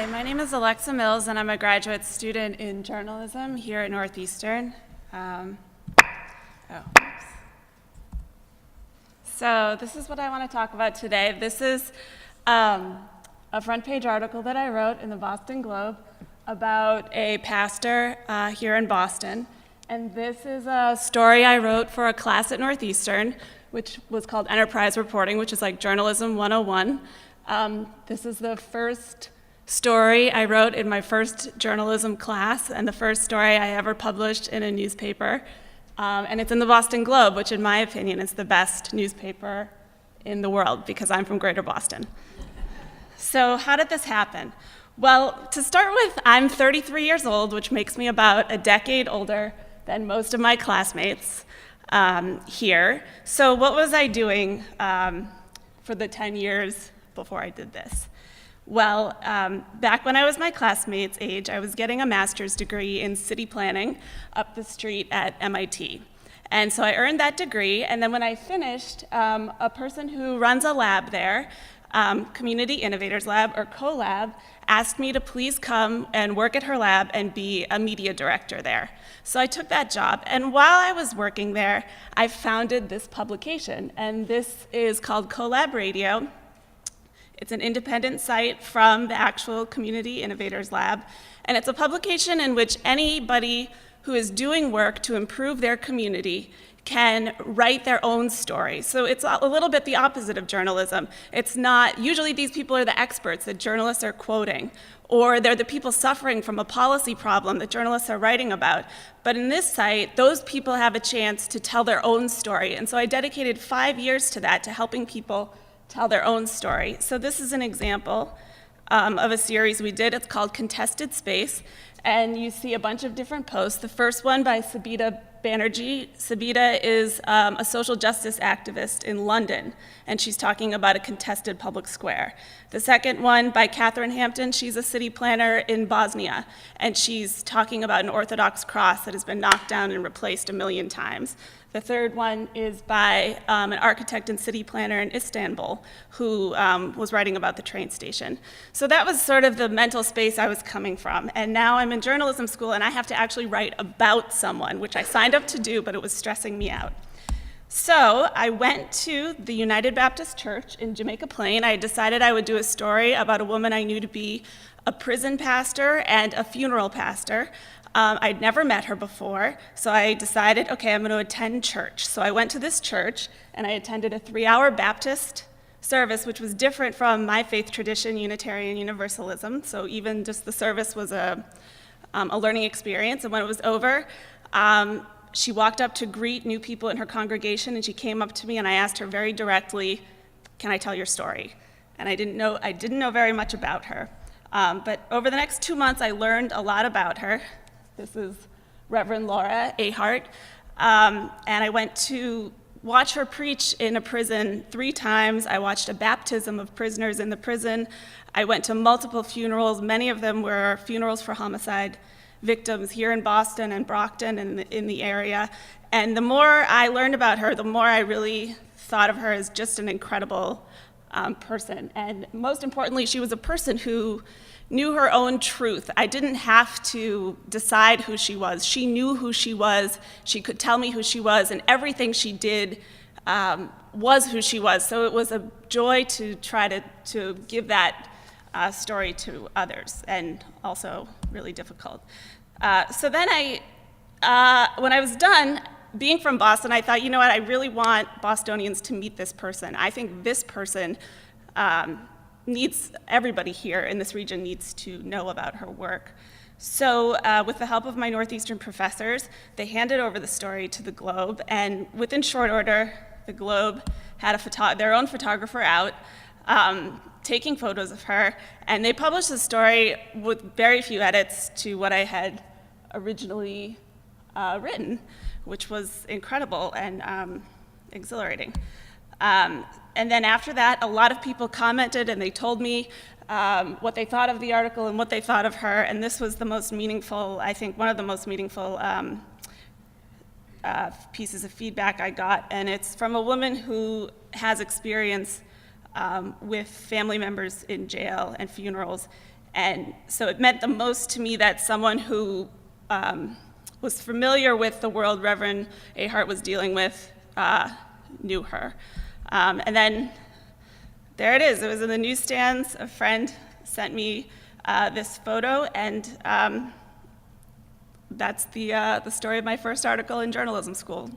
Hi, my name is Alexa Mills, and I'm a graduate student in journalism here at Northeastern. So this is what I want to talk about today. This is a front page article that I wrote in the Boston Globe about a pastor here in Boston. And this is a story I wrote for a class at Northeastern, which was called Enterprise Reporting, which is like Journalism 101. This is the first story I wrote in my first journalism class, and the first story I ever published in a newspaper. And it's in the Boston Globe, which in my opinion is the best newspaper in the world because I'm from Greater Boston. So how did this happen? Well, to start with, I'm 33 years old, which makes me about a decade older than most of my classmates here. So what was I doing for the 10 years before I did this? Well, back when I was my classmates' age, I was getting a master's degree in city planning up the street at MIT. And so I earned that degree, and then when I finished, a person who runs a lab there, Community Innovators Lab, or CoLab, asked me to please come and work at her lab and be a media director there. So I took that job, and while I was working there, I founded this publication, and this is called CoLab Radio. It's an independent site from the actual Community Innovators Lab, and it's a publication in which anybody who is doing work to improve their community can write their own story. So it's a little bit the opposite of journalism. It's not, usually these people are the experts that journalists are quoting, or they're the people suffering from a policy problem that journalists are writing about. But in this site, those people have a chance to tell their own story. And so I dedicated 5 years to that, to helping people tell their own story. So this is an example of a series we did. It's called Contested Space, and you see a bunch of different posts. The first one by Sabita Banerjee. Sabita is a social justice activist in London, and she's talking about a contested public square. The second one by Catherine Hampton. She's a city planner in Bosnia, and she's talking about an Orthodox cross that has been knocked down and replaced 1 million times. The third one is by an architect and city planner in Istanbul who was writing about the train station. So that was sort of the mental space I was coming from. And now I'm in journalism school, and I have to actually write about someone, which I signed up to do, but it was stressing me out. So I went to the United Baptist Church in Jamaica Plain. I decided I would do a story about a woman I knew to be a prison pastor and a funeral pastor. I'd never met her before, so I decided, okay, I'm going to attend church. So I went to this church, and I attended a 3-hour Baptist service, which was different from my faith tradition, Unitarian Universalism. So even just the service was a learning experience. And when it was over, she walked up to greet new people in her congregation, and she came up to me, and I asked her very directly, "Can I tell your story?" And I didn't know very much about her. But over the next 2 months, I learned a lot about her. This is Reverend Laura Ahart, and I went to watch her preach in a prison 3 times. I watched a baptism of prisoners in the prison. I went to multiple funerals. Many of them were funerals for homicide victims here in Boston and Brockton and in the area. And the more I learned about her, the more I really thought of her as just an incredible person. And most importantly, she was a person who knew her own truth. I didn't have to decide who she was. She knew who she was. She could tell me who she was, and everything she did was who she was. So it was a joy to try to give that story to others, and also really difficult. So then when I was done, being from Boston, I thought, you know what, I really want Bostonians to meet this person. I think this person everybody here in this region needs to know about her work. So with the help of my Northeastern professors, they handed over the story to the Globe, and within short order, the Globe had their own photographer out taking photos of her, and they published the story with very few edits to what I had originally written, which was incredible and exhilarating. And then after that, a lot of people commented, and they told me what they thought of the article and what they thought of her, and this was the most meaningful, I think one of the most meaningful pieces of feedback I got, and it's from a woman who has experience with family members in jail and funerals, And so it meant the most to me that someone who was familiar with the world Reverend A. Hart was dealing with knew her. And then there it is. It was in the newsstands. A friend sent me this photo, and that's the story of my first article in journalism school.